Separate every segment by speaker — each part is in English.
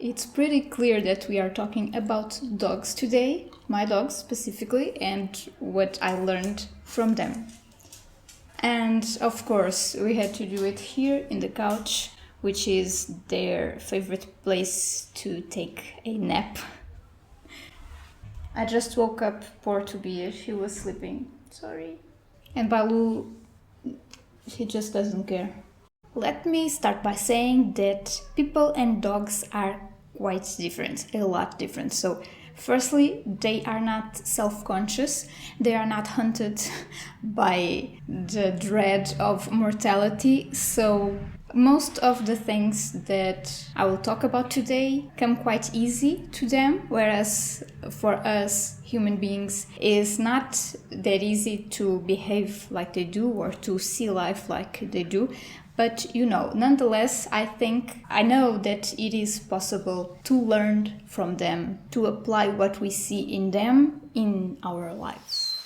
Speaker 1: It's pretty clear that we are talking about dogs today, my dogs specifically, and what I learned from them. And of course, we had to do it here in the couch, which is their favorite place to take a nap. I just woke up poor Tobias, he was sleeping. Sorry. And Balu, he just doesn't care. Let me start by saying that people and dogs are quite different, a lot different. So, firstly, they are not self-conscious, they are not hunted by the dread of mortality. So, most of the things that I will talk about today come quite easy to them, whereas for us human beings it's not that easy to behave like they do or to see life like they do. But nonetheless, I know that it is possible to learn from them, to apply what we see in them in our lives.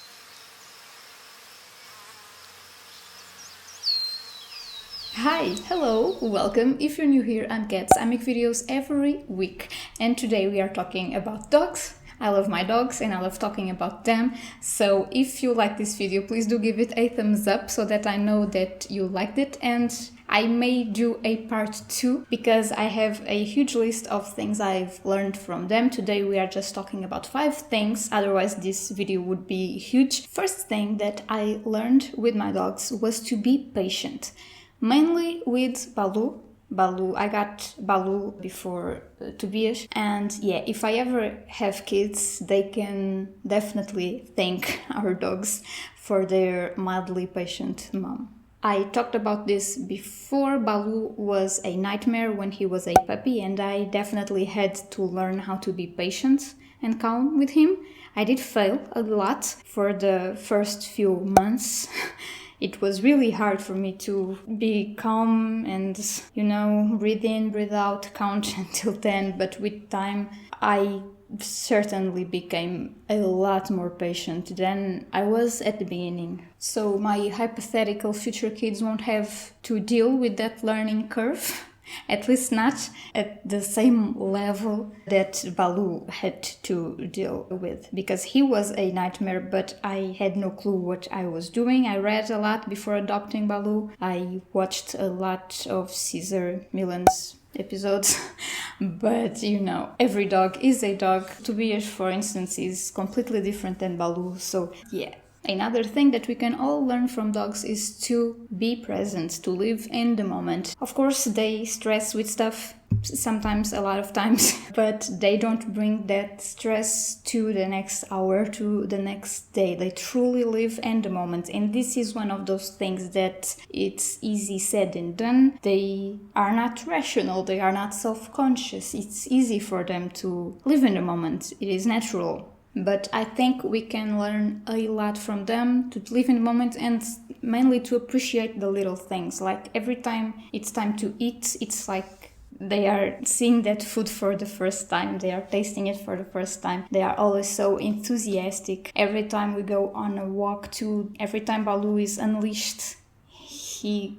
Speaker 1: Hi, hello, welcome. If you're new here, I'm Catz. I make videos every week, and today we are talking about dogs. I love my dogs and I love talking about them. So if you like this video, please do give it a thumbs up so that I know that you liked it. And I may do a part 2 because I have a huge list of things I've learned from them. Today we are just talking about 5 things, otherwise this video would be huge. First thing that I learned with my dogs was to be patient, mainly with Balu. I got Balu before Tobias, and yeah, if I ever have kids, they can definitely thank our dogs for their mildly patient mom. I talked about this before. Balu was a nightmare when he was a puppy, and I definitely had to learn how to be patient and calm with him. I did fail a lot for the first few months. It was really hard for me to be calm and, breathe in, breathe out, count until 10. But with time, I certainly became a lot more patient than I was at the beginning. So my hypothetical future kids won't have to deal with that learning curve. At least not at the same level that Balu had to deal with, because he was a nightmare, but I had no clue what I was doing. I read a lot before adopting Balu. I watched a lot of Caesar Milan's episodes, but every dog is a dog. Tobias, for instance, is completely different than Balu, so yeah. Another thing that we can all learn from dogs is to be present, to live in the moment. Of course, they stress with stuff, sometimes, a lot of times, but they don't bring that stress to the next hour, to the next day. They truly live in the moment, and this is one of those things that it's easy said and done. They are not rational, they are not self-conscious. It's easy for them to live in the moment. It is natural. But I think we can learn a lot from them, to live in the moment and mainly to appreciate the little things. Like every time it's time to eat, it's like they are seeing that food for the first time. They are tasting it for the first time. They are always so enthusiastic. Every time we go on a walk too, every time Balu is unleashed, he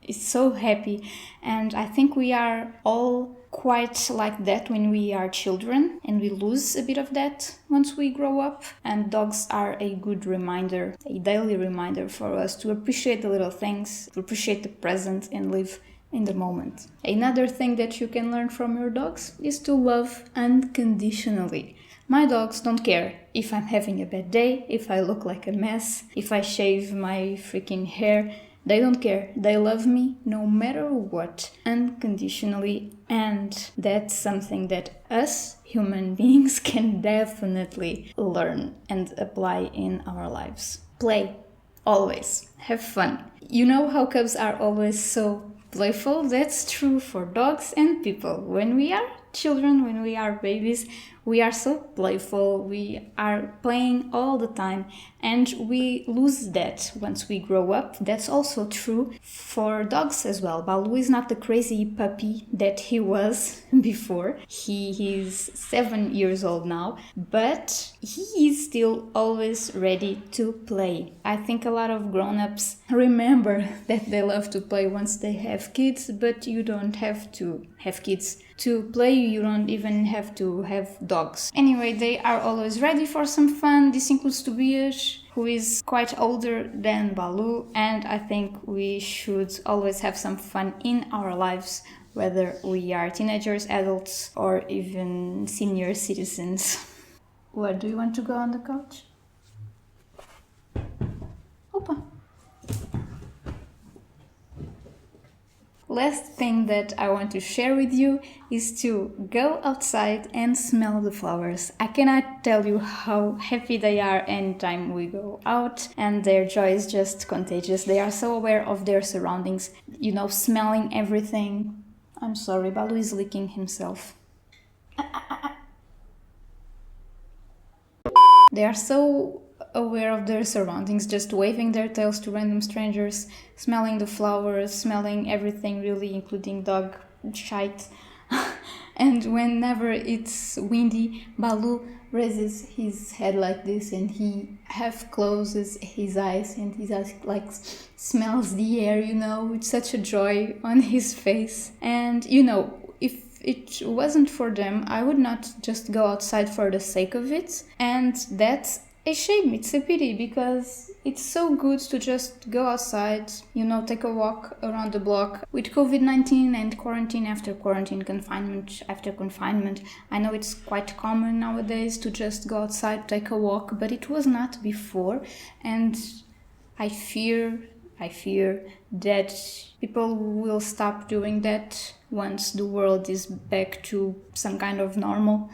Speaker 1: is so happy. And I think we are all quite like that when we are children, and we lose a bit of that once we grow up. And dogs are a good reminder, a daily reminder for us to appreciate the little things, to appreciate the present and live in the moment. Another thing that you can learn from your dogs is to love unconditionally. My dogs don't care if I'm having a bad day, if I look like a mess, if I shave my freaking hair. They don't care. They love me no matter what, unconditionally. And that's something that us human beings can definitely learn and apply in our lives. Play. Always. Have fun. You know how cubs are always so playful? That's true for dogs and people. When we are children, when we are babies, we are so playful, we are playing all the time, and we lose that once we grow up. That's also true for dogs as well. Balu is not the crazy puppy that he was before. He is 7 years old now, but he is still always ready to play. I think a lot of grown-ups remember that they love to play once they have kids, but you don't have to have kids to play. You don't even have to have dogs. Anyway, they are always ready for some fun. This includes Tobias, who is quite older than Balu, and I think we should always have some fun in our lives, whether we are teenagers, adults, or even senior citizens. What, do you want to go on the couch? Opa. Last thing that I want to share with you is to go outside and smell the flowers. I cannot tell you how happy they are anytime we go out, and their joy is just contagious. They are so aware of their surroundings, you know, smelling everything. I'm sorry, Balu is licking himself. They are so aware of their surroundings, just waving their tails to random strangers, smelling the flowers, smelling everything really, including dog shite. And whenever it's windy, Balu raises his head like this and he half closes his eyes and his eyes like smells the air, you know, with such a joy on his face. And you know, if it wasn't for them, I would not just go outside for the sake of it, and that's a shame. It's a pity, because it's so good to just go outside, you know, take a walk around the block. With COVID-19 and quarantine after quarantine, confinement after confinement, I know it's quite common nowadays to just go outside, take a walk, but it was not before, and I fear that people will stop doing that once the world is back to some kind of normal.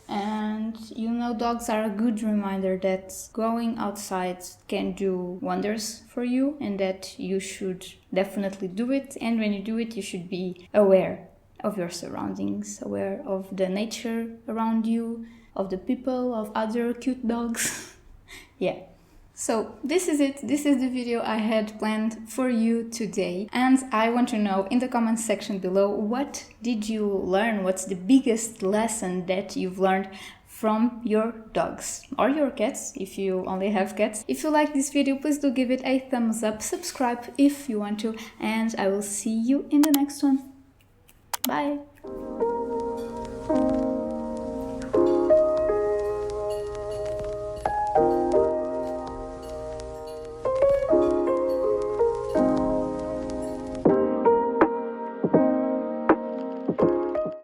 Speaker 1: And you know, dogs are a good reminder that going outside can do wonders for you, and that you should definitely do it. And when you do it, you should be aware of your surroundings, aware of the nature around you, of the people, of other cute dogs. Yeah. So this is it. This is the video I had planned for you today. And I want to know in the comments section below, what did you learn? What's the biggest lesson that you've learned from your dogs or your cats, if you only have cats? If you like this video, please do give it a thumbs up, subscribe if you want to, and I will see you in the next one. Bye!